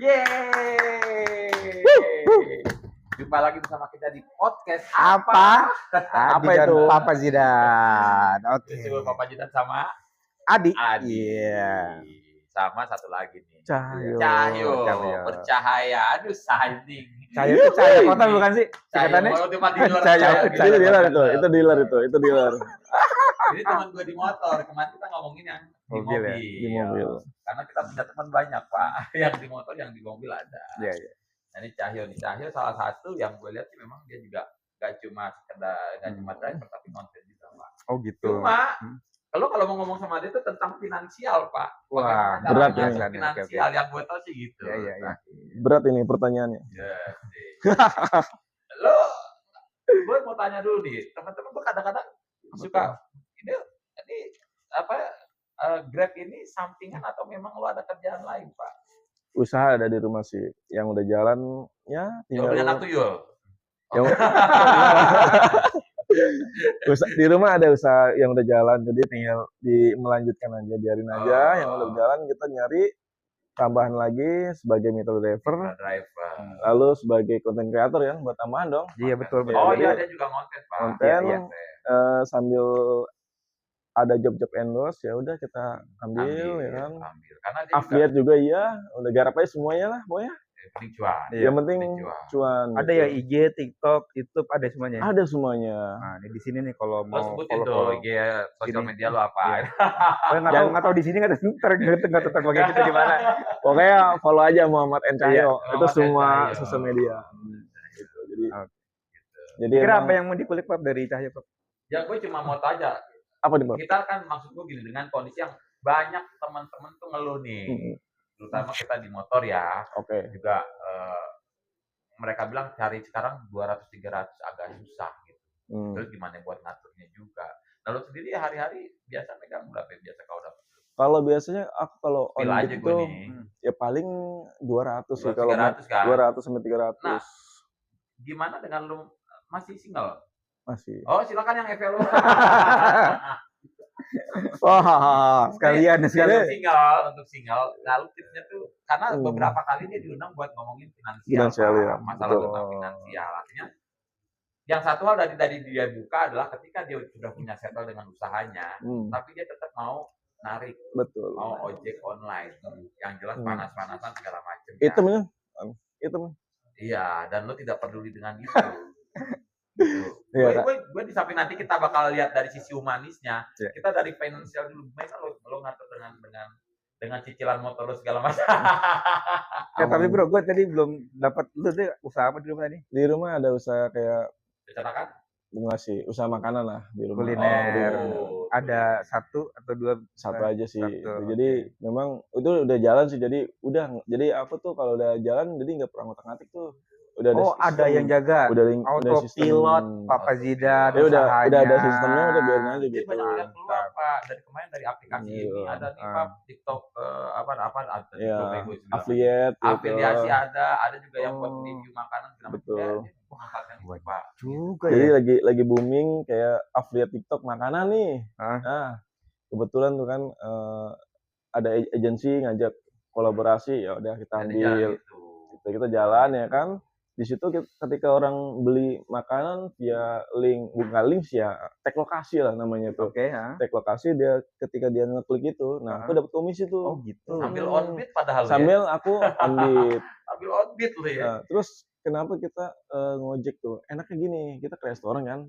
Yeay. Jumpa lagi bersama kita di podcast apa itu Papa Zidan. Oke. Papa Zidan sama Adi. Iya. Sama satu lagi nih. Cahyo. Bercahaya. Aduh, shining. Cahyo itu cahaya kota bukan sih? Singkatannya? Cahyo itu dealer itu dealer. Ini teman gue di motor. Kemarin kita ngomongin yang di mobil. Di mobil. Karena kita punya teman banyak, Pak. Yang di motor, yang di mobil ada. Iya. Nah, ini Cahyo salah satu yang gue lihat sih memang dia juga gak cuma driver tapi konten juga, Pak. Oh gitu. Cuma kalau mau ngomong sama dia itu tentang finansial, Pak. Wah, berat ya. Finansial yang gue tahu sih gitu. Iya. Berat ini pertanyaannya. Iya. Lo, gue mau tanya dulu nih, teman-teman tuh kadang-kadang suka ini apa Grab ini sampingan atau memang lo ada kerjaan lain, Pak? Usaha ada di rumah sih, yang udah jalan ya tinggal punya anak tuyul. Di rumah ada usaha yang udah jalan, jadi tinggal melanjutkan aja, biarin aja. Yang udah jalan kita nyari tambahan lagi sebagai middle driver. Lalu sebagai content creator ya, buat tambahan dong. Iya betul. Oh iya, ada juga konten, Pak. Konten sambil ada job endorse ya udah kita ambil ya kan. Karena affiliate juga iya, udah garap aja semuanya lah pokoknya. Penting cuan. Yang penting cuan. Ada ya IG, TikTok, YouTube, ada semuanya. Ada semuanya. Nah, di sini nih kalau mau follow IG sosial media lo apa? Nggak tahu di sini nggak tetap bagian kita di mana. Pokoknya follow aja Muhammad N Cahyo. Itu semua sosial media. Gitu. Jadi kira apa yang mau dikulik Pak dari Cahyo, Pak? Ya gue cuma mau tanya. Apa nih, Pak? Kita kan maksud gue gini, dengan kondisi yang banyak teman-teman tuh ngeluh nih. Terutama kita di motor ya. Oke. Juga mereka bilang cari sekarang 200-300 agak susah gitu. Terus gimana buat ngaturnya juga. Nah, lo sendiri hari-hari biasa megang berapa biasa kau dapat? Kalau biasanya aku kalau on itu ya paling 200 sih kalau 300 kan? 200 sampai 300. Nah, gimana dengan lo masih single? Masih. Oh, silakan yang FL lo. Wah, sekalian. Untuk single. Lalu tipsnya tuh karena beberapa kali dia diundang buat ngomongin finansial ya. Masalah tentang finansial. Artinya yang satu hal dari dia buka adalah ketika dia sudah punya settle dengan usahanya, tapi dia tetap mau narik. Betul. Mau ojek online. Yang jelas panas-panasan segala macam. Itu. Iya, dan lo tidak peduli dengan itu. Gue di samping nanti kita bakal lihat dari sisi humanisnya, kita dari finansial dulu. Gimana lo ngatur dengan cicilan motor lo segala macam. Ya tapi bro, gue tadi belum dapat. Lu tuh usaha apa di rumah tadi? Di rumah ada usaha kayak peternakan? Bunga sih, usaha makanan lah di rumah. Kuliner. Ada satu atau dua? Satu aja sih. Jadi memang itu udah jalan sih. Jadi apa tuh kalau udah jalan jadi nggak perlu ngotak-ngatik tuh. Udah ada yang jaga. Udah autopilot, Papa Zidan. Udah ada sistemnya, udah biarin aja gitu. Banyak yang keluar Pak dari kemarin dari aplikasi ini ada nih Pak TikTok affiliate, afiliasi ada juga yang buat review makanan. Betul. Pak. Jadi lagi booming kayak affiliate TikTok makanan nih. Nah, kebetulan tuh kan ada agensi ngajak kolaborasi, ya udah kita ambil. Kita jalan ya kan. Di situ ketika orang beli makanan via bukan link sih ya, tag lokasi lah namanya tuh. Tag lokasi dia ketika dia ngeklik itu, nah aku dapat komisi tuh. Oh gitu. Sambil on beat padahal. Sambil aku on beat. Sambil on beat loh ya. Nah, terus kenapa kita ngojek tuh? Enaknya gini, kita ke restoran kan.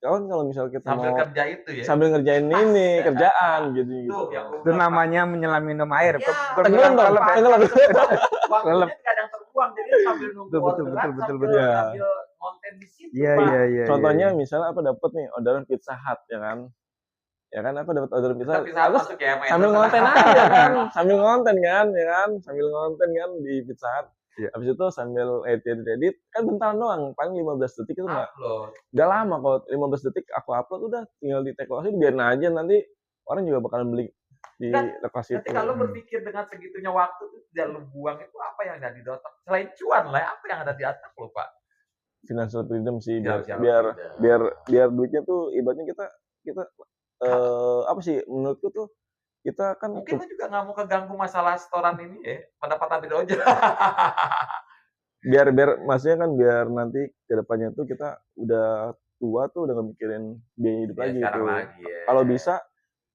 Kalau misal kita sambil kerja itu ya. Sambil ngerjain ini kerjaan gitu. Itu namanya menyelam minum air. Tenggelam. Waktunya kadang terbuang jadi sambil nunggu betul. sambil konten di situ. Iya. Contohnya misalnya apa dapat nih orderan Pizza Hut ya kan. Ya kan aku dapat orderan Pizza Hut. Sambil ngonten aja kan. Sambil ngonten kan di Pizza Hut. Habis itu sambil edit kan bentar doang, paling 15 detik itu enggak lama kok. 15 detik aku upload udah tinggal di tag lokasi, biarin aja nanti orang juga bakalan beli di lokasi itu. Ketika lo berpikir dengan segitunya waktu itu tidak lo buang, itu apa yang ada di otak? Selain cuan lah, apa yang ada di otak lo, Pak? Financial freedom sih, biar duitnya tuh ibaratnya kita apa sih menurutku tuh kita kan Mungkin lu juga nggak mau keganggu masalah setoran ini ya, pendapatan dari ojol. biar maksudnya kan biar nanti ke depannya tuh kita udah tua tuh udah nggak mikirin biaya hidup Ya, lagi sekarang gitu. lagi ya. Kalau bisa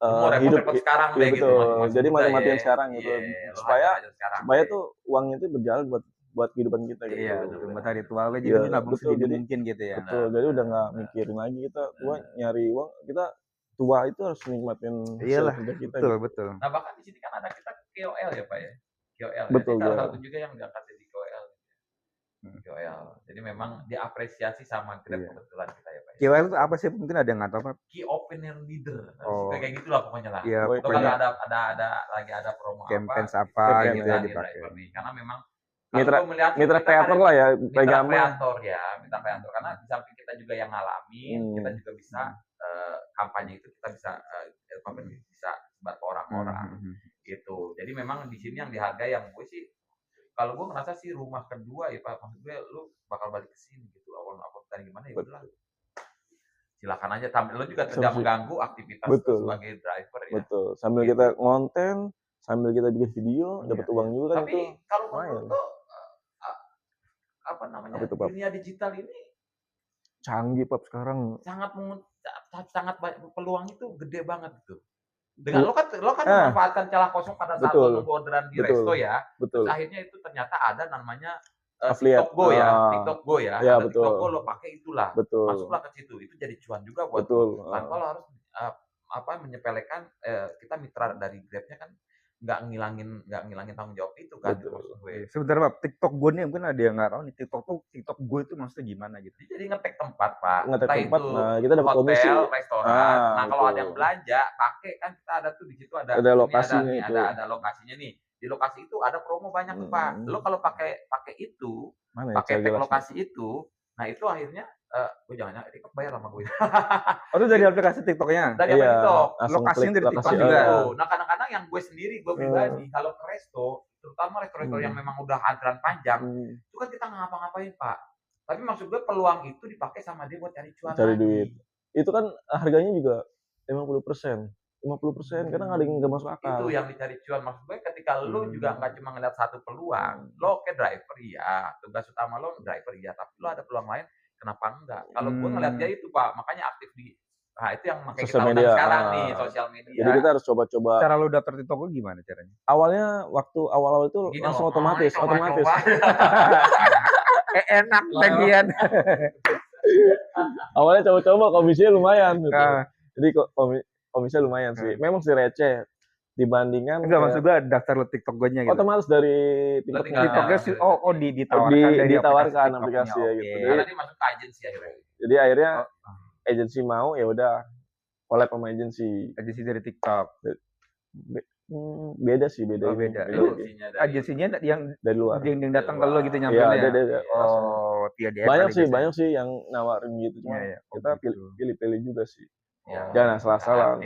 Lu mau hidup repot-repot sekarang iya deh gitu, betul. masih Jadi muda mati-matian ya. sekarang gitu. Iya, lu Supaya hajar sekarang supaya deh. tuh uangnya itu berjalan buat kehidupan kita gitu. Iya, betul. buat hari tua aja Iya, jadi nabung betul. sedini Jadi mungkin gitu ya. betul. Jadi udah nggak mikirin lagi kita tua nyari uang, kita tua itu harus nikmatin hasil Iyalah, kerja kita betul, gitu. betul. Nah, bahkan di sini kan ada kita KOL ya, Pak ya. KOL. Betul, Jadi salah ya. satu juga yang diangkat jadi KOL. KOL. Jadi memang diapresiasi sama Grab Iya. kebetulan kita ya, Pak. KOL itu apa sih? Mungkin ada yang nggak tahu, Pak. Key Opinion Leader. Oh. Kayak gitulah pokoknya lah. Iya, Oh, Itu pokoknya kalau ada lagi ada promo campaign apa, apa campaign gitu ya, ya kita dipakai. driver nih. Karena memang Mitra kalau lu melihat mitra kita kreator kan lah ya, mitra pegang kreator ya, mitra kreator. Karena di samping kita juga yang ngalamin, kita juga bisa kampanye itu kita bisa bisa sebar ke orang-orang gitu. Jadi memang di sini yang dihargai yang gue sih, kalau gue ngerasa sih rumah kedua ya Pak, maksud gue lu bakal balik ke sini gitu. Awal tadi gimana ya udah. Silakan aja, lo juga tidak mengganggu aktivitas sebagai driver ya. Betul. Sambil kita ngonten, sambil kita bikin video, dapat uang juga kan. Tapi kalau menurut lo apa namanya, dunia digital ini canggih Pak sekarang. Sangat peluang itu gede banget gitu. Dengan lo kan memanfaatkan celah kosong pada saat lo nunggu orderan di resto ya. Betul. Terus akhirnya itu ternyata ada namanya TikTok Go ya. TikTok Go ya. Ya, ada betul. TikTok Go lo pakai itulah. Betul. Masuklah ke situ. Itu jadi cuan juga buat betul. Tanpa lo harus menyepelekan kita mitra dari Grab-nya kan nggak ngilangin tanggung jawab itu kan. Maksud gue. Sebentar Pak, TikTok Go nih mungkin ada yang nggak tahu nih, TikTok Go itu maksudnya gimana gitu? Jadi ngetek tempat Pak. Ngetek tempat, nah kita dapat hotel, komisi. Restoran. Nah kalau ada yang belanja, pakai kan kita ada tuh di situ ada lokasinya itu. Ada lokasinya nih. Di lokasi itu ada promo banyak tuh Pak. Lo kalau pakai itu, pakai tag lokasi itu, nah itu akhirnya gue jangan TikTok bayar sama gue. Oh itu dari aplikasi TikToknya? Dari TikTok. Lokasinya dari TikTok juga. juga. Nah kadang-kadang yang gue sendiri, gue pribadi, kalau ke resto, terutama resto yang memang udah antrian panjang, itu kan kita ngapa-ngapain Pak. Tapi maksud gue peluang itu dipakai sama dia buat cari cuan cari lagi. Duit. Itu kan harganya juga 50%. 50% kadang ada yang nggak masuk akal. Itu yang dicari cuan. Maksud gue ketika lu juga nggak cuma ngeliat satu peluang, lo oke driver iya, tugas utama lo driver iya, tapi lo ada peluang lain, kenapa enggak? Kalau gue ngeliat dia itu Pak, makanya aktif di itu yang makanya kita lakukan sekarang nih, sosial media. Jadi kita harus coba-coba. Cara lo daftar TikTok gue gimana caranya? Awalnya waktu awal-awal itu gini langsung otomatis. Enak bagian. Awalnya coba-coba komisinya lumayan gitu. Jadi komisinya lumayan sih. Memang sih receh dibandingkan. Enggak, maksud gue daftar lo TikTok gue-nya gitu. Otomatis dari TikToknya sih. Oh ditawarkan ditawarkan aplikasi ya gitu. Karena dia masuk ke agensi akhirnya. Jadi akhirnya agensi mau ya udah collab sama agensi dari TikTok. Beda sih, beda. Agensinya yang dari luar. Yang datang ke lo gitu nyampe ya. Oh, banyak sih yang nawarin gitu cuma kita pilih juga sih. Ya, jangan asal-asalan.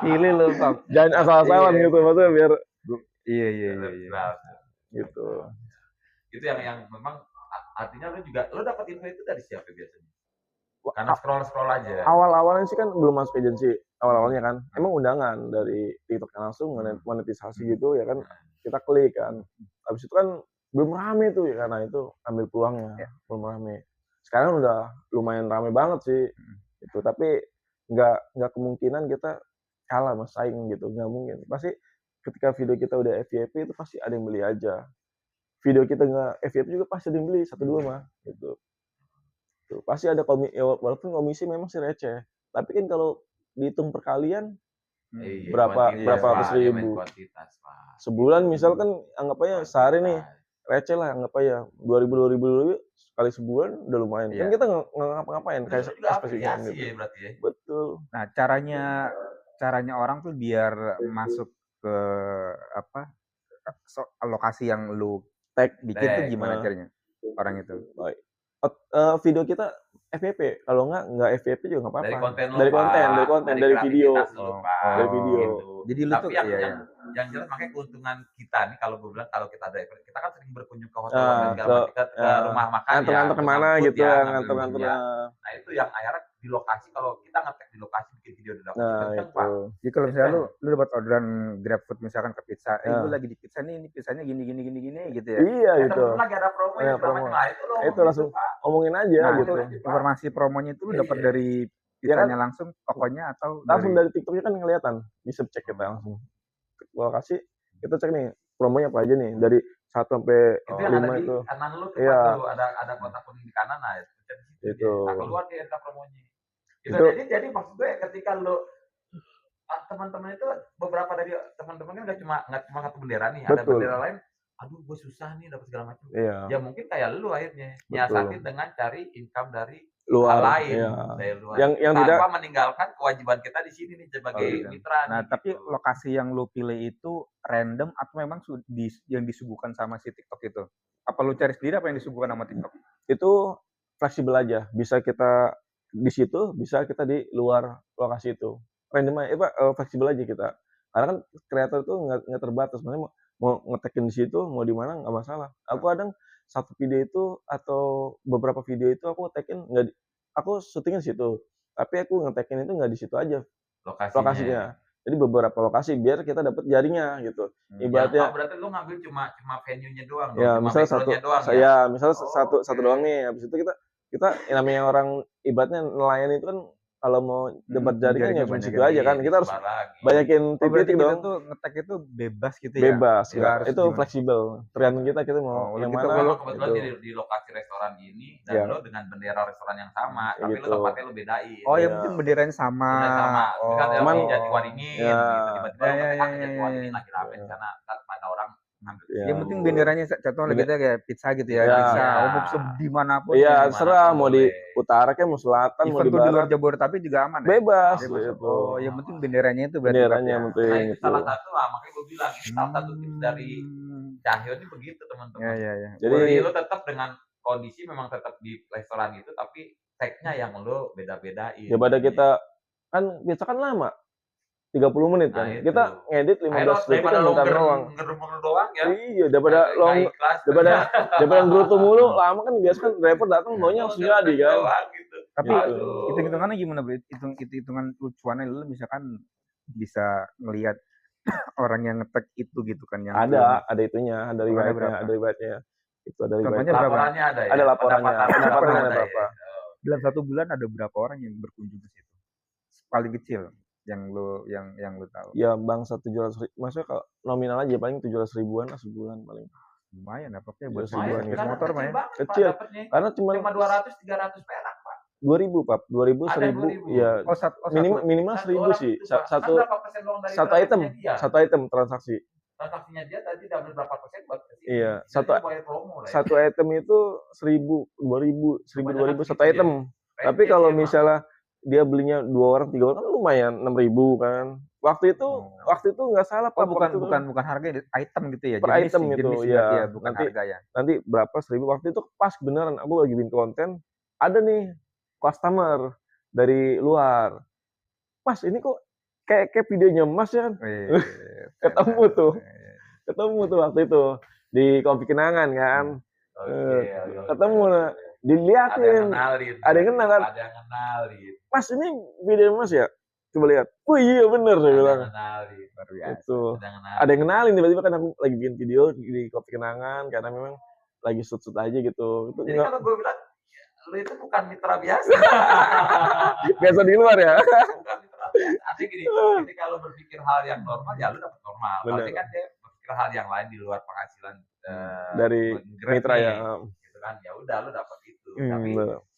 Pilih lo, Pak. Jangan asal-asalan gitu maksudnya biar iya. Gitu. Itu yang memang artinya lo dapat info itu dari siapa biasanya? Karena scroll aja. Awal-awalnya sih kan belum masuk agensi. Awal-awalnya kan emang undangan dari TikTok langsung monetisasi gitu ya kan. Kita klik kan. Habis itu kan belum rame tuh ya karena itu ambil peluangnya. Belum rame. Sekarang udah lumayan rame banget sih. Itu tapi nggak kemungkinan kita kalah sama saing gitu, nggak mungkin. Pasti ketika video kita udah FYP itu pasti ada yang beli aja. Video kita nggak FYP juga pasti ada yang beli 1-2 mah gitu. Tuh, pasti ada walaupun komisi memang sih receh, tapi kan kalau dihitung perkalian berapa ratus ribu sebulan misalkan anggap aja sehari nih receh lah anggap aja 2.000 kali sebulan udah lumayan. Kan kita nggak ngapa-ngapain kayak spesifiknya gitu. Ya, berarti ya. Betul. Nah, caranya orang tuh biar masuk ke lokasi yang lu tag bikin tuh gimana caranya? Orang itu. Baik. Video kita FYP, kalau nggak FYP juga nggak apa-apa. Dari konten, dari video. Dari video. Gitu. Jadi lu tuh yang jelas makanya keuntungan kita nih kalau gue bilang kalau kita driver, kita kan sering berkunjung ke hotel ke rumah makan nganter-nganter kemana gitu, nganter-nganter. Nah itu yang akhirnya di lokasi, kalau kita ngetek di lokasi bikin video di lokasi kenceng, Pak. Jadi kalau misalnya lu dapat orderan GrabFood misalkan ke pizza, lu lagi di pizza nih, ini pizzanya gini gitu ya. Iya gitu. Temen lagi ada promo ya, promo. nah itu lo itu langsung omongin aja Nah, gitu. Informasi promonya itu lu dapat dari pizzanya langsung, tokonya atau langsung dari TikToknya kan kelihatan, bisa cek kita langsung lokasi, kita cek nih promonya apa aja nih dari 1 sampai 5 itu. Kanan lu tuh, Iya. ada kotak kuning di kanan, nah itu. Nah, keluar dia promonya. Gitu. Jadi maksud gue ketika lu teman-teman itu, beberapa dari teman-teman kan nggak cuma satu bendera nih, ada bendera lain. Aduh, gue susah nih dapat segala macam. Ya mungkin kayak lu akhirnya nyiasatin dengan cari income dari luar lain, dari luar. Yang tanpa tidak meninggalkan kewajiban kita di sini nih sebagai mitra. Nah, tapi lokasi yang lu pilih itu random atau memang yang disuguhkan sama si TikTok itu? Apa lu cari sendiri apa yang disuguhkan sama TikTok? Itu fleksibel aja, bisa kita di situ, bisa kita di luar lokasi itu. Random aja, fleksibel aja kita. Karena kan kreator itu nggak terbatas, maksudnya mau ngetekin di situ, mau di mana nggak masalah. Aku kadang satu video itu atau beberapa video itu aku tekin aku syutingnya di situ, tapi aku ngetekin itu nggak di situ aja lokasinya. Jadi beberapa lokasi biar kita dapat jarinya gitu. Ibaratnya berarti lu ngambil cuma venue-nya doang dong. Ya, cuma misalnya satu doang, misalnya satu doang nih. Habis itu kita namanya orang ibaratnya nelayan itu kan kalau mau dapat jaringan ya cuma situ aja kan. Kita harus banyakin titik dong. Itu ngetek itu bebas gitu ya. Bebas ya. Itu fleksibel. Tergantung kita mau yang mana. Kalau kebetulan di lokasi restoran ini dan lo dengan bendera restoran yang sama, tapi lo tempatnya lo bedain. Oh, yang penting benderanya sama. Cuman jadi waringin gitu. Tiba-tiba lo ngetek jadi waringin lagi rame karena ada orang. Yang penting benderanya contoh lagi kayak pizza gitu ya. Pizza umum dimanapun. Iya, terserah mau di utara kayak mau selatan, mau di barat. Di luar barat. Jabodetabek juga aman. Bebas. Oh, yang penting benderanya itu berarti. Benderanya penting. Nah, itu salah satu lah, makanya gue bilang ini salah satu tips dari Cahyo ini begitu teman-teman. Iya. Jadi lo tetap dengan kondisi memang tetap di restoran itu, tapi tag-nya yang lo beda-bedain. Ya pada kita kan pizza kan lama. 30 menit kan. Kita ngedit 15 detik kan bentar doang. Doang ya. Iya, daripada yang gerutu mulu, lama kan biasa kan driver datang maunya langsung jadi kan. Tapi hitung-hitungannya gimana, Bro? Hitung-hitungan lucuannya lu misalkan bisa ngelihat orang yang ngetek itu gitu kan yang ada itunya, ada riwayatnya. Itu ada riwayatnya. Laporannya ada ya. Ada laporannya. Pendapatannya ada berapa? Dalam 1 bulan ada berapa orang yang berkunjung ke situ? Paling kecil yang lu tahu. Ya bangsa 700 ribu, maksudnya kalau nominal aja paling 700 ribuan sebulan paling. Lumayan dapatnya buat sebulan gitu. Motor mah ya. Kecil. Karena cuma 200-300 perak, Pak. 2.000, Pak. 2.000, 1.000. Ya. Minimal 1.000 sih. Satu item transaksi. Transaksinya dia tadi dapat berapa persen buat kesini. Iya. Satu item itu 1.000, 2.000, 1.000, 2.000 satu item. Tapi kalau misalnya dia belinya 2 orang 3 orang kan lumayan 6.000 kan. Waktu itu nggak salah Pak. Bukan harga item gitu ya. Per item itu ya. Bukan harga ya. Nanti berapa 1.000 waktu itu pas beneran aku lagi bikin konten, ada nih customer dari luar. Mas, ini kok kayak videonya Mas ya kan. Ketemu tuh waktu itu di Kopi Kenangan kan. Ketemu dilihatin. Ada yang kenal kan. Mas, ini video Mas ya? Coba lihat. Oh iya bener saya bilang. Itu. Ada yang kenalin tiba-tiba kan aku lagi bikin video di Kopi Kenangan karena memang lagi shoot aja gitu. Jadi kalau gue bilang lu itu bukan mitra biasa. Biasa di luar ya. Bukan mitra biasa. Artinya gini, ketika lu berpikir hal yang normal ya lu dapat normal. Tapi kan dia berpikir hal yang lain di luar penghasilan dari mitra ya. Gitu kan. Ya udah lu dapat itu. Tapi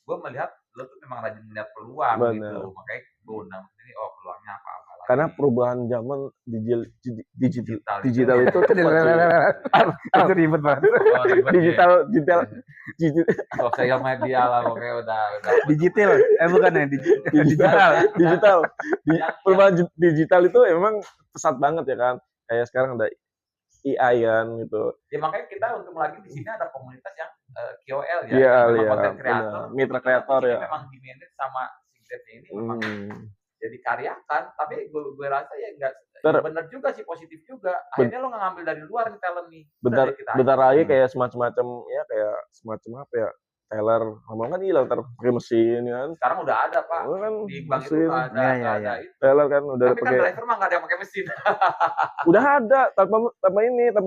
gue melihat lu tuh memang rajin melihat peluang gitu. Makanya gue undang sendiri, peluangnya apa lagi. Karena perubahan zaman digital itu itu ribet banget. Digital Sosial media lah pokoknya udah digital. Bukan ya digital. Perubahan digital itu emang pesat banget ya kan. Kayak sekarang ada AI kan gitu. Ya makanya kita untuk lagi di sini ada komunitas yang KOL ya. Iya, konten kreator. Mitra kreator ya. Memang di-manage sama Singgrapnya ini memang jadi karyakan, tapi gue rasa ya enggak bener juga sih, positif juga. Akhirnya lo nggak ngambil dari luar nih talent nih. Bentar lagi kayak semacam apa ya? teller, lama kan hilang pakai mesin kan. Sekarang udah ada Pak, Kan di bank itu mesin. udah ada, Iya, nggak iya, ada iya. itu. Teller kan udah Tapi kan pakai. driver mah nggak ada yang pakai mesin. Udah ada tanpa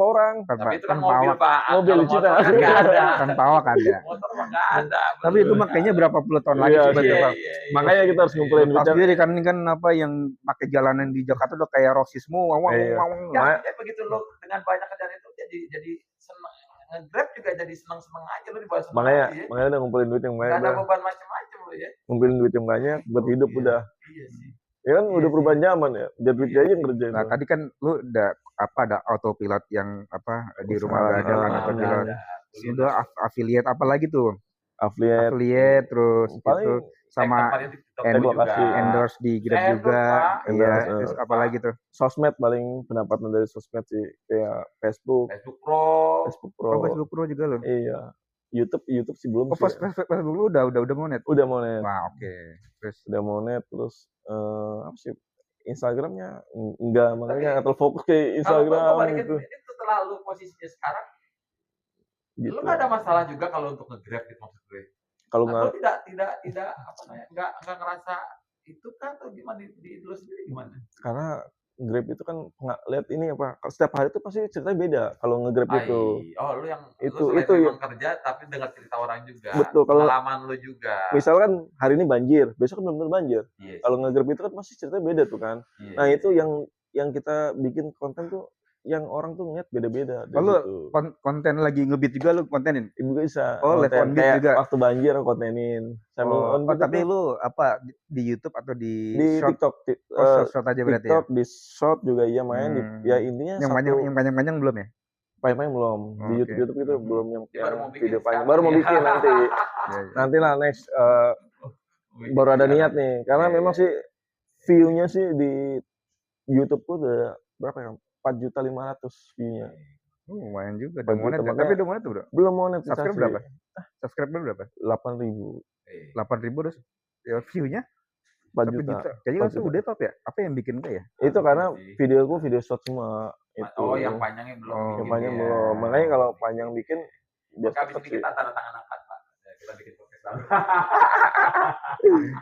orang. Tapi itu kan tanpa mobil awak. Pak, Mobil kalau di Cina. motor kan nggak ada. Tanpa awak ada. Motor mah nggak ada. Tapi itu makanya berapa puluh tahun lagi Iya, sih berarti, iya, Pak. Makanya kita harus ngumpulin Tahu duitnya. sendiri kan, ini kan apa yang pakai jalanan di Jakarta udah kayak Rossi semua. Iya. Ya, ya begitu lo dengan banyak kerjaan itu jadi seneng. Nge-Grab juga jadi seneng-seneng aja lo dibawa seneng Makanya aja, ya. makanya udah ngumpulin duit yang Nggak banyak. ada beban macam-macam lo ya. Ngumpulin duit yang banyak buat hidup Iya. udah. Iya sih. Ya kan Iya udah sih. perubahan zaman ya. Biar duit Iya aja yang sih. kerjain. Nah, tadi kan lu ada autopilot yang apa di rumah Sekarang, udah ada kan Udah autopilot. ada. Sudah affiliate apa lagi tuh? affiliate. Affiliate terus Paling itu sama tempatnya di TikTok endorse juga. lokasi. endorse di Grab Endorse, juga. Pak. Iya, Endorse, terus apa lagi tuh? Sosmed paling pendapatan dari sosmed sih kayak Facebook Facebook Pro. Pro. Oh, Facebook Pro juga lo. Iya. YouTube sih belum Oh, sih. Ya. Facebook lu udah mau net. Udah mau net. Wah, oke. Terus Udah mau net terus apa sih? Instagramnya enggak, makanya nggak terlalu fokus ke Kalau Instagram gua balikin gitu. ini setelah lu posisinya sekarang, Gitu. lu nggak ada masalah juga kalau untuk nge-Grab gitu maksud gue. Kalau Nah, nggak lu tidak apa namanya, nggak ngerasa itu kan atau gimana di lu sendiri gimana? karena Grab itu kan nggak lihat ini apa setiap hari itu pasti ceritanya beda kalau nge-Grab itu. Oh, lu yang Itu- lu selain itu memang kerja tapi dengar cerita orang juga. Betul, kalau- pengalaman lu juga. Misalkan hari ini banjir, besok kan benar-benar banjir. Iya Kalau sih, nge-Grab itu kan pasti ceritanya beda tuh kan. iya, Nah, iya itu sih. yang kita bikin konten tuh yang orang tuh ngeliat beda-beda dari Kalau situ. konten lagi ngebeat juga lu kontenin. Ibu bisa Oh, live konten on beat kayak juga. waktu banjir aku kontenin. Sambil on beat tapi itu lu apa di YouTube atau di di short? TikTok, Short aja berarti TikTok di short juga iya main ya intinya Yang panjang-panjang belum ya? panjang belum di Oke. YouTube itu belum yang Dia baru mau bikin video panjang sekarang baru mau ya. bikin nanti Iya, iya. nanti lah next Wih, baru ada iya. niat nih karena Iya, memang iya. sih view-nya sih di YouTube tuh udah berapa ya 4.500.000 view-nya Lumayan juga. Udah monet ya? Tapi udah monet tuh, Bro. belum monetisasi Subscribe berapa? Subscriber berapa? 8.000 8.000 terus ya view-nya 4 1 juta juta. Kayaknya 4 langsung juta. udah top ya? Apa yang bikin enggak ya? itu karena Sih. videoku video short semua itu Oh, yang panjangnya belum. Oh, yang bikin panjang ya. belum makanya kalau panjang bikin biar Maka abis cepet ini sih kita tanda tangan akad, Pak. Ya, kita bikin podcast baru.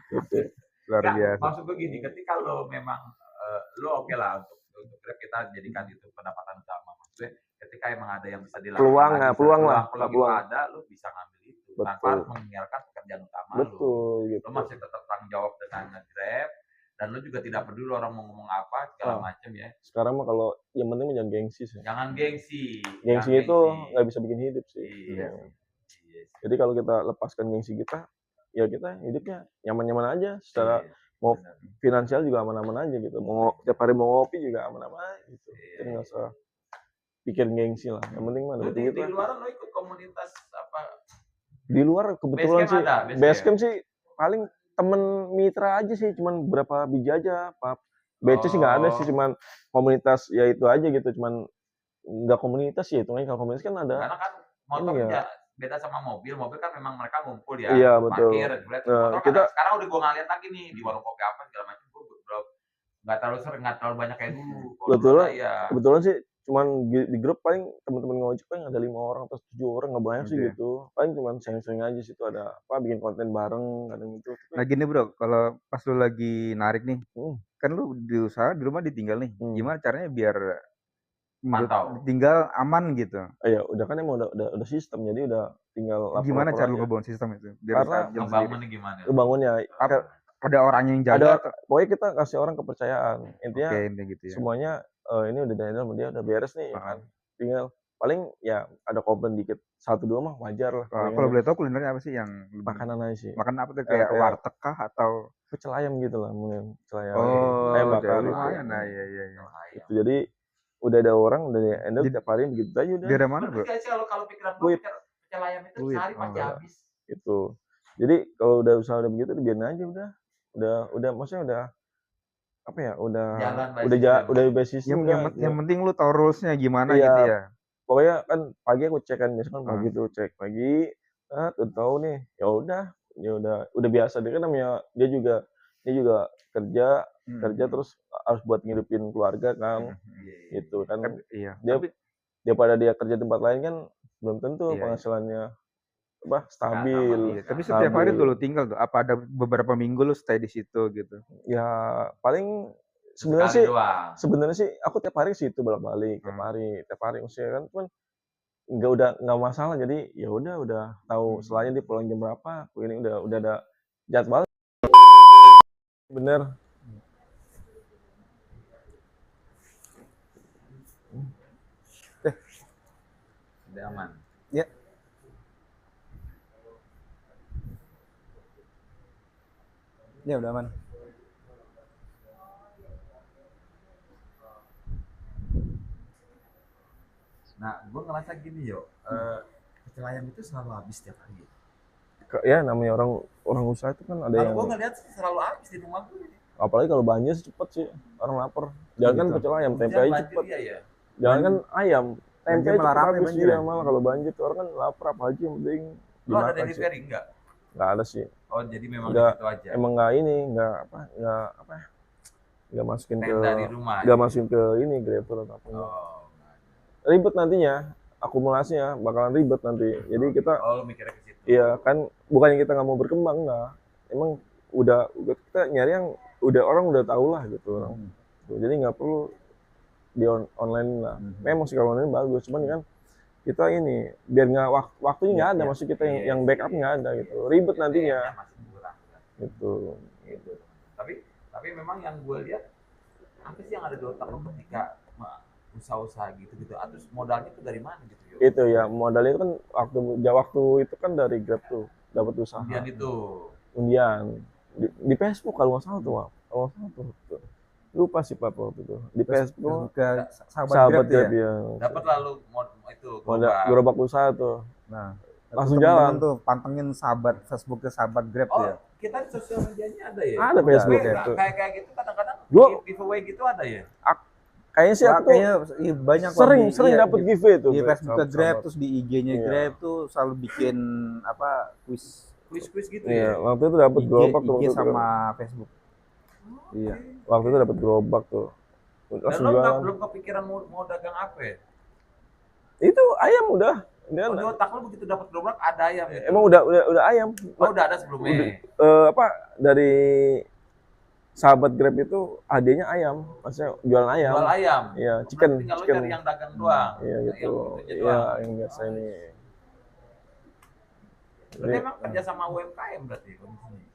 gitu. Luar Nggak, biasa. maksud gue gini, ketika lo memang lo oke lah untuk Grab kita jadikan itu pendapatan utama. Maksudnya ketika emang ada yang bisa dilakukan, Peluang, lagi, peluang lah, peluang itu peluang. ada, lo bisa ngambil itu tanpa Betul. harus meninggalkan pekerjaan utama lo. Betul gitu. Lo masih tetap tanggung jawab dengan nge-Grab dan lo juga tidak peduli orang mau ngomong apa segala macam ya. Sekarang mah kalau yang penting jangan gengsi sih. Jangan gengsi. Gengsi jangan itu gengsi. nggak bisa bikin hidup sih. Iya. Iya. Jadi kalau kita lepaskan gengsi kita, ya kita hidupnya nyaman-nyaman aja. Secara Iya, mau benar. finansial juga aman-aman aja gitu. Mau tiap hari mau ngopi juga aman-aman aja gitu. Iya. Jadi nggak usah pikir gengsi lah. Yang penting mah Lo dapat di duit lah. luar lo ikut komunitas apa? Di luar kebetulan Basecamp sih, ada, Basecamp. Basecamp sih paling temen mitra aja sih, cuman berapa biji aja. BC sih nggak ada sih, cuman komunitas ya itu aja gitu, cuman nggak komunitas sih itu kalau komunitas kan ada. Karena kan motor Iya. ya beda sama mobil kan memang mereka ngumpul ya. Iya, betul. Parkir, Grab. Nah, Motor kita- kan sekarang udah gua ngeliat lagi nih di warung kopi apa segala macam gua belum nggak terlalu sering, nggak terlalu banyak kayak dulu. Kalau Betul. dulu ya. Kebetulan sih cuman di grup paling teman-teman ngojek paling ada 5 orang atau 7 orang nggak banyak sih Oke. gitu. Paling cuman sharing-sharing aja situ ada apa bikin konten bareng kadang gitu. Nah gini Bro, kalau pas lu lagi narik nih, kan lu diusaha di rumah ditinggal nih. Gimana caranya biar Mantau. tinggal aman gitu? Ya udah kan emang udah sistem jadi udah tinggal lapor. Gimana cara lu ngebangun sistem itu? Biar Karena bisa jalan sendiri. Ngebangunnya gimana? Bangunnya Ada orang yang jaga ada atau? pokoknya kita kasih orang kepercayaan. Intinya Oke, intinya gitu ya. semuanya ini udah dari dalam dia udah beres nih ya kan. Tinggal paling ya ada komplain dikit 1-2 mah wajar lah. Kalau boleh tahu kulinernya apa sih yang makanan aja sih. makan apa tuh kayak warteg kah atau pecel ayam gitu lah mungkin pecel ayam. oh ayam bakar gitu. lumayan nah iya. Itu jadi udah ada orang udah endel tiap hari begitu aja udah. Daerah mana Bro? Bener sih kalau pikiran gue pecel ayam itu sehari pasti habis. Itu. Jadi kalau udah usaha udah begitu biarin aja udah maksudnya udah apa ya udah basis yang penting lu tahu rules-nya gimana iya, gitu ya. Pokoknya kan pagi aku cek kan biasa kan pagi tuh cek pagi udah tahu nih ya udah biasa dia kan namanya dia juga kerja terus harus buat ngidupin keluarga kan gitu kan Iya. dia daripada dia kerja tempat lain kan belum tentu Iya. penghasilannya stabil. Iya, tapi setiap hari tuh lu tinggal tuh, apa ada beberapa minggu lu stay di situ gitu? Ya paling sebenarnya sih aku tiap hari situ bolak-balik, tiap hari maksudnya kan, cuman nggak masalah, jadi ya udah tahu setelahnya dia pulang jam berapa, aku ini udah ada jadwal. Bener. Udah aman. Ya. Ya udah aman. Nah, gue ngerasa gini yo, pecel ayam itu selalu habis tiap hari. Ya namanya orang usaha itu kan ada Kalau yang. gue ngeliat selalu habis di rumah gue. Apalagi kalau banjir cepet sih, orang lapar. Jangan kan pecel ayam, tempe aja cepet. Ya. Jangan kan ayam, tempe aja cepet habis banjir, dia malah kalau banjir tuh orang kan lapar apa aja yang penting Lo ada dimakan sih. delivery enggak? Nggak ada sih. Oh, jadi memang Nggak, gitu aja. emang nggak masukin ke Tenda di rumah. nggak masukin ke ini Grabber atau apa. Ribet nantinya, akumulasinya bakalan ribet nanti. Jadi kita lo mikirnya ke situ. iya kan, bukannya kita nggak mau berkembang, nggak. Emang udah kita nyari yang orang udah tahu lah gitu orang. Jadi nggak perlu di online lah. Memang sih kalau online bagus, cuman kan kita ini biar nggak waktunya nggak ada, maksud kita yang backup nggak ada gitu, ribet nantinya. Gitu. Tapi memang yang gue lihat apa sih yang ada di otak lo ketika usaha-usaha gitu atau modalnya itu dari mana gitu yo? Itu ya modalnya itu kan waktu itu kan dari Grab tuh dapat usaha. Undian di Facebook kalau nggak salah tuh. Lupa sih Pak waktu itu. Di Facebook sahabat Grab ya. Dapat lalu itu gerobak usaha tuh. Nah, langsung jalan tuh, pantengin Facebooknya sahabat Grab tuh ya. Kita di sosial medianya ada ya? Ada Facebook itu. Kayak gitu kadang-kadang giveaway gitu ada ya? Kayaknya sih aku banyak sering dapat giveaway tuh. Di Facebook Grab terus di IG-nya Grab tuh selalu bikin quiz gitu ya. ya. Waktu itu dapat gerobak tuh. IG sama Facebook. Iya. Waktu itu dapat gerobak tuh. Dan lo belum kepikiran mau dagang apa ya? Itu ayam udah. Di otak lo begitu dapat gerobak ada ayam gitu. Emang udah ayam. Oh, udah ada sebelumnya. Dari sahabat Grab itu adanya ayam, maksudnya jualan ayam. Jual ayam. Iya, chicken. Tinggal lo cari yang dagang doang. Iya gitu. Iya, yang biasa ini. Berarti emang kerja sama UMKM berarti kondisinya?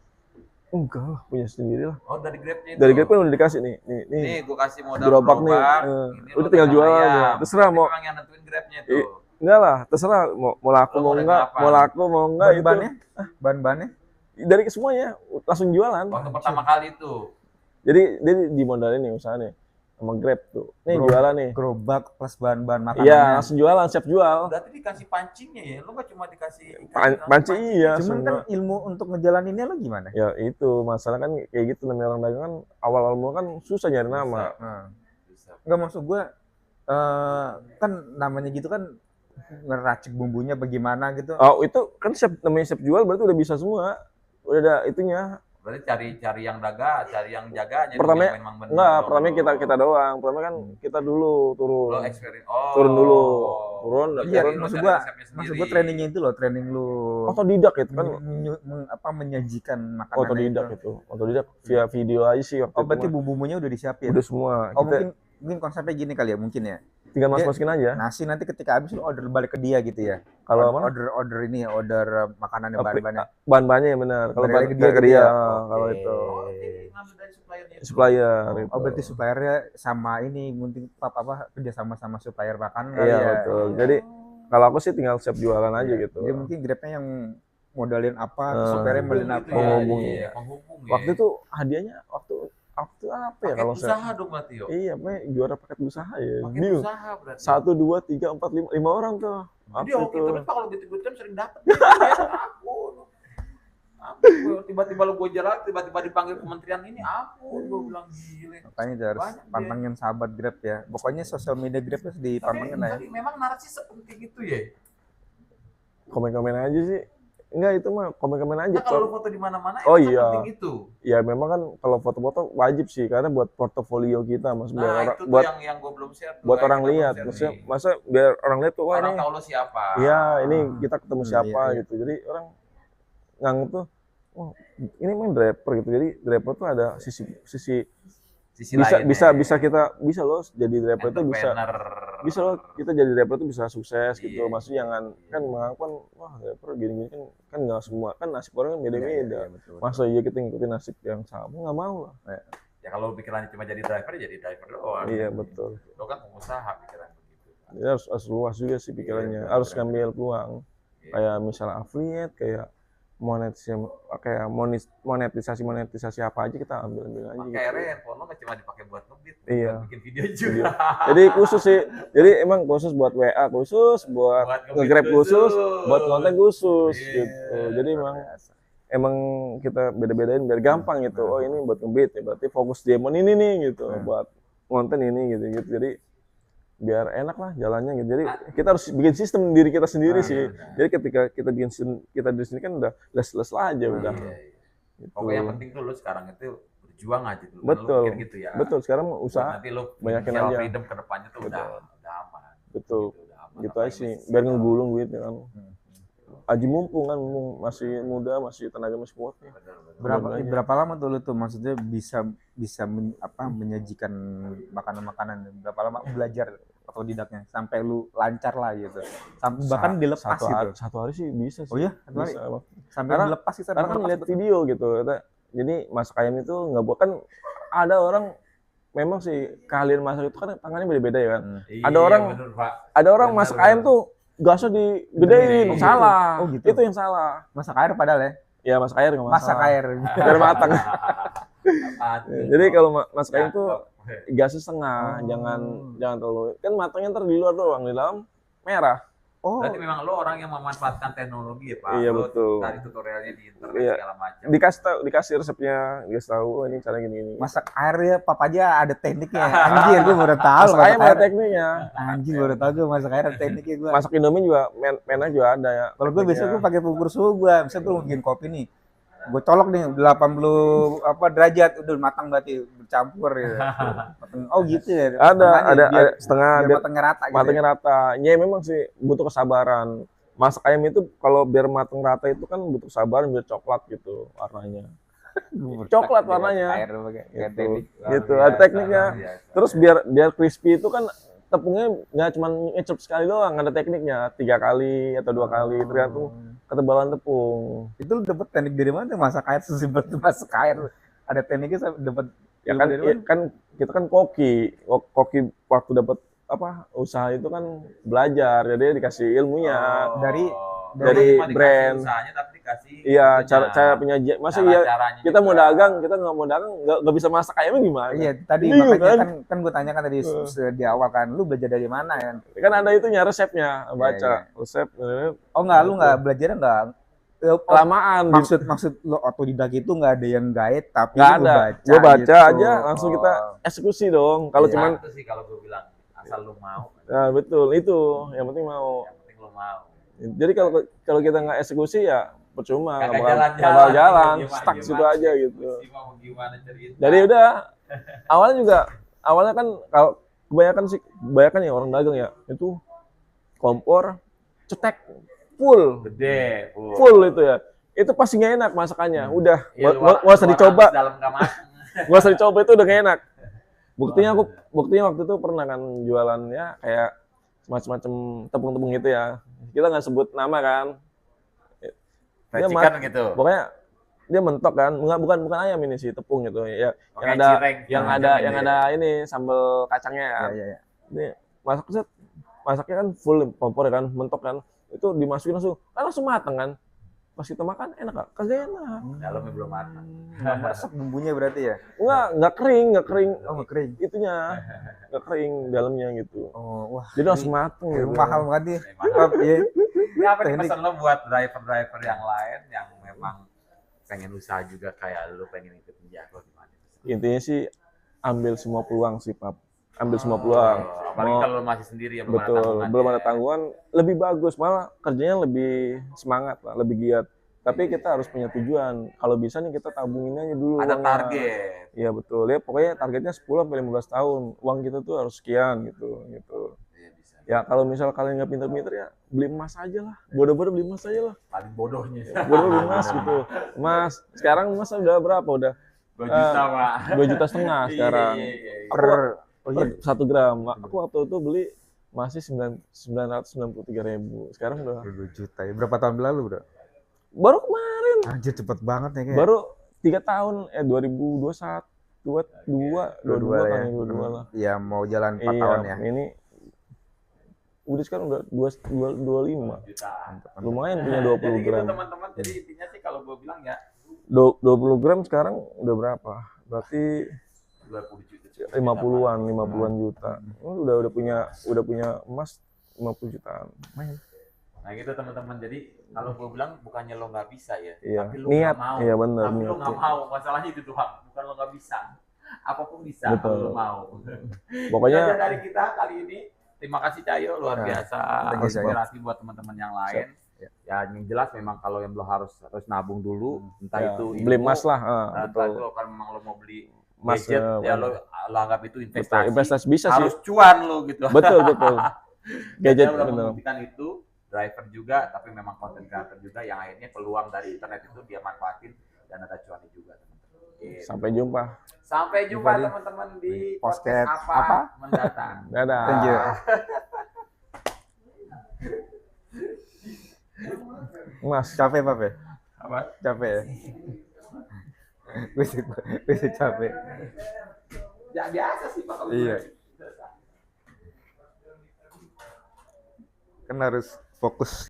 Enggak lah, punya sendiri lah. Oh, dari Grab-nya itu? Dari Grab kan udah dikasih nih. Nih, gue kasih modal gerobak nih. Udah tinggal jualan ya. Terserah mau. Memang yang nentuin Grab-nya itu. Enggak lah, terserah mau laku mau enggak itu. Bahan-bahannya? Dari semuanya langsung jualan. Waktu pertama kali itu. Jadi dia dimodalin nih usaha nih sama Grab tuh. Nih jualan nih. Gerobak plus bahan-bahan makanannya. Iya, langsung jualan, siap jual. Berarti dikasih pancingnya ya? Lo nggak cuma dikasih pancing iya. Cuman kan ilmu untuk ngejalaninnya lo gimana? Ya itu, masalah kan kayak gitu namanya orang dagang kan awal-awal mula kan susah nyari nama. Enggak, maksud gue kan namanya gitu kan ngeracik bumbunya bagaimana gitu. Oh, itu kan namanya siap jual berarti udah bisa semua. Udah ada itunya. Berarti cari yang cari yang jaganya. Pertama kita doang. Pertama kan kita dulu turun. Lo experience. Turun dulu. Iya, maksud gua trainingnya itu loh, training lu. Otodidak itu kan menyajikan makanan. Otodidak via video aja sih waktu itu. Oh, berarti bumbunya udah disiapin. Udah semua. Oh, mungkin konsepnya gini kali ya, mungkin ya. Tinggal masukin aja. Nasi nanti ketika habis lu order balik ke dia gitu ya. Kalau order makanan bahan-bahannya. Bahan-bahannya ya benar. Kalau balik ke dia kalau itu. Supplier. Oh, berarti suppliernya sama ini mungkin kerja sama supplier makanan kali ya. Iya, betul. Jadi kalau aku sih tinggal siap jualan aja gitu. Jadi mungkin Grab-nya yang modalin apa, suppliernya modalin apa. Menghubungi. Waktu itu hadiahnya waktu apa ya kalau usaha dong berarti yo. Iya, juara paket usaha ya. Paket usaha berarti. 1 2 3 4 5 orang tuh. Jadi oke terus kalau gitu-gitu kan sering dapat. Aku tiba-tiba lo gue jalan, tiba-tiba dipanggil kementerian ini, aku gue bilang gile. Makanya harus pantengin sahabat Grab ya. Pokoknya sosial media Grab harus dipantengin lah ya. Tapi memang narasi sepenting itu ya. Komen-komen aja sih. Enggak, itu mah komen-komen aja. Nah, kalau lu foto di mana-mana Oh itu iya. penting itu. Ya memang kan kalau foto-foto wajib sih karena buat portofolio kita Mas, biar Nah, orang itu tuh buat yang gua belum share tuh, buat yang orang kita belum lihat. share Maksudnya nih. masa biar orang lihat tuh wah Orang ini tahu lo siapa. iya ini kita ketemu siapa iya. gitu. Jadi orang nganggep tuh oh ini main driver gitu. Jadi driver tuh ada sisi Sisi bisa lainnya. bisa kita bisa loh jadi driver itu bisa loh kita jadi driver itu bisa sukses gitu. Iya, Maksudnya jangan kan mengakukan wah driver gini-gini kan nggak semua kan nasib orang kan beda-beda. Betul. Masa iya kita ngikutin nasib yang sama nggak mau lah. Ya kalau pikirannya cuma jadi driver, jadi driver doang. Iya betul. Lo kan pengusaha pikiran begitu. Jadi harus luas juga sih pikirannya. Harus ngambil peluang. Kayak misalnya affiliate, kayak monetisasi apa aja kita ambil aja. Makanya handphone lo nggak cuma dipakai buat ngebit, Iya. bikin video juga. Jadi khusus sih. Jadi emang khusus buat WA khusus, buat nge-grab khusus, buat konten khusus gitu. Jadi emang kita beda-bedain biar gampang gitu. Oh ini buat ngebit ya berarti fokus demon ini nih gitu. Buat konten ini gitu. Jadi biar enak lah jalannya gitu. Jadi kita harus bikin sistem diri kita sendiri sih. Jadi ketika kita bikin kita diri sendiri kan udah les aja udah. Gitu. Pokoknya yang penting tuh lu sekarang itu berjuang aja dulu. Betul. Lu gitu ya. Betul. Sekarang usaha. Nanti lu banyakin aja. Freedom ke depannya tuh udah aman. Betul. Gitu aja sih. Biar ngegulung duitnya kan. Aji mumpung kan masih muda, masih tenaga masih kuat. Berapa lama tuh lu tuh maksudnya bisa menyajikan makanan-makanan? Berapa lama belajar otodidaknya sampai lu lancar lah gitu? Sampai bahkan dilepas gitu. Satu hari sih bisa sih. Oh iya, satu hari. Sampai dilepas sih. Karena kan lihat video gitu. Jadi masak ayam itu nggak buat kan ada orang memang sih keahlian masak itu kan tangannya beda-beda ya kan. Ada orang masak ayam tuh gasnya digedein, salah. Oh gitu. Itu yang salah. Masak air padahal ya. Ya masak air nggak masalah. Masak air biar matang. Jadi kalau masak ayam tuh gasnya setengah, jangan terlalu. Kan matangnya ntar di luar doang, di dalam merah. Oh. Berarti memang lo orang yang memanfaatkan teknologi ya Pak. Iya lo betul. Cari tutorialnya di internet segala macam. Dikasih resepnya, dikasih tahu ini cara gini. Masak air ya, papa aja ada tekniknya. Anjir, gue baru tahu. Masak ayam ada tekniknya. Anjir, baru tahu gue masak air ada tekniknya gue. Masak Indomie juga, mennya juga ada ya. Kalau gue biasa gue pakai pengukur suhu gue, misalnya gue bikin kopi nih. Gue colok nih 80 derajat udah matang berarti bercampur gitu. Oh gitu ya. Ada setengah biar matangnya rata gitu. Matangnya rata. Ya memang sih butuh kesabaran. Masak ayam itu kalau biar matang rata itu kan butuh kesabaran biar coklat gitu warnanya. Coklat warnanya. Gitu. Ada tekniknya. Terus biar crispy itu kan tepungnya nggak cuma ngecep sekali doang, ada tekniknya 3 kali atau 2 kali tergantung ketebalan tepung. Itu lu dapet teknik dari mana? Masak air sesimpel itu masak air. Ada tekniknya dapat ya kan kita kan koki waktu dapat usaha itu kan belajar, jadi dikasih ilmunya dari brand. Usahanya tapi dikasih iya cara penyajian. Masa iya kita mau dagang, kita nggak mau dagang nggak bisa masak ayamnya gimana? Iya tadi makanya kan gue tanyakan tadi di awal kan, lu belajar dari mana ya? Kan ada itunya resepnya, baca resep. Oh nggak, lu nggak belajarnya nggak kelamaan. Maksud lo otodidak itu nggak ada yang guide tapi nggak ada. Gue baca gitu aja langsung kita eksekusi dong. Kalau cuman itu sih kalau gue bilang asal lu mau. Nah betul itu yang penting mau. Yang penting lu mau. Jadi kalau kita nggak eksekusi ya percuma, nggak jalan, stuck situ aja gitu. Jadi udah awalnya kan kalau kebanyakan ya orang dagang ya itu kompor cetek full itu ya. Itu pasti nggak enak masakannya. Udah nggak usah dicoba. Nggak usah dicoba itu udah nggak enak. Buktinya waktu itu pernah kan jualannya kayak semacam tepung-tepung gitu ya. Kita nggak sebut nama kan. Dia gitu. Pokoknya dia mentok kan, bukan ayam ini sih, tepung gitu ya. Yang ada ini sambal kacangnya. Iya. Ini masaknya kan full kompor kan, mentok kan. Itu dimasukin langsung matang kan. Pas kita makan enak gak? Kagak enak. Dalamnya belum matang. Nggak meresap bumbunya berarti ya? Nggak kering. Oh nggak kering. Itunya nggak kering dalamnya gitu. Oh wah. Jadi langsung matang. Gitu. Mahal banget ya. Ini apa nih pesan lo buat driver-driver yang lain yang memang pengen usaha juga kayak lo pengen ikutin Jago gimana? Intinya sih ambil semua peluang sih Pak. Ambil semua peluang. Apalagi kalau lo masih sendiri ya belum ada tanggungan lebih bagus, malah kerjanya lebih semangat lah, lebih giat. Tapi kita harus punya tujuan. Kalau bisa nih kita tabungin aja dulu. Ada uangnya. target. Iya betul. Ya pokoknya targetnya 10 sampai 15 tahun. Uang kita tuh harus sekian gitu. Iya, bisa. Ya kalau misal kalian nggak pinter-pinter ya beli emas aja lah. Bodoh-bodoh beli emas aja lah. Paling bodohnya. Bodoh beli emas gitu. Emas sekarang emas udah berapa? Udah 2 juta, Pak. 2,5 juta sekarang. Iya. Per Per 1 gram. Aku waktu itu beli masih 993.000. Sekarang udah 2 juta ya. Berapa tahun lalu, Bro? baru kemarin. Anjir cepet banget ya kayak. Baru 3 tahun 2021 22 kan ya. 22 lah. Iya, mau jalan 4 Iya, tahun ya. ini udah sekarang udah 25. Juta. Lumayan punya Jadi 20 gitu gram. teman-teman. Jadi intinya sih kalau gue bilang ya 20 gram sekarang udah berapa? Berarti 20 juta. 50-an juta. Udah punya emas 50 jutaan. Nah gitu teman-teman. Jadi kalau gue bilang bukannya lo nggak bisa ya, Iya. tapi lo Niat. nggak mau. Iya benar. Tapi lo Niat. nggak mau. Masalahnya itu doang. Bukan lo nggak bisa. Apapun bisa Betul. kalau lo mau. Pokoknya Itu aja dari kita kali ini. Terima kasih Cahyo, luar Ya, biasa. thank you, Cahyo. Inspirasi buat teman-teman yang lain. Ya. Ya yang jelas memang kalau yang lo harus nabung dulu, entah ya, itu beli ilmu, emas lah. entah itu Betul. kalau memang lo mau beli Emas, gadget, ya benar. lo anggap itu Betul. investasi. Investasi bisa sih. Harus cuan lo gitu. Betul. Gadget Dia udah benar. membuktikan itu, driver juga, tapi memang content creator juga yang akhirnya peluang dari internet itu dia manfaatin dan ada cuannya juga teman-teman. Gitu. Sampai jumpa. Sampai jumpa Jumpa di teman-teman di podcast podcast apa? mendatang. Dadah. Thank you. Mas. Capek, Pak, ya? Apa? Capek ya? Gue sih capek. Ya biasa sih Pak kalau Iya. gue. Kan harus fokus.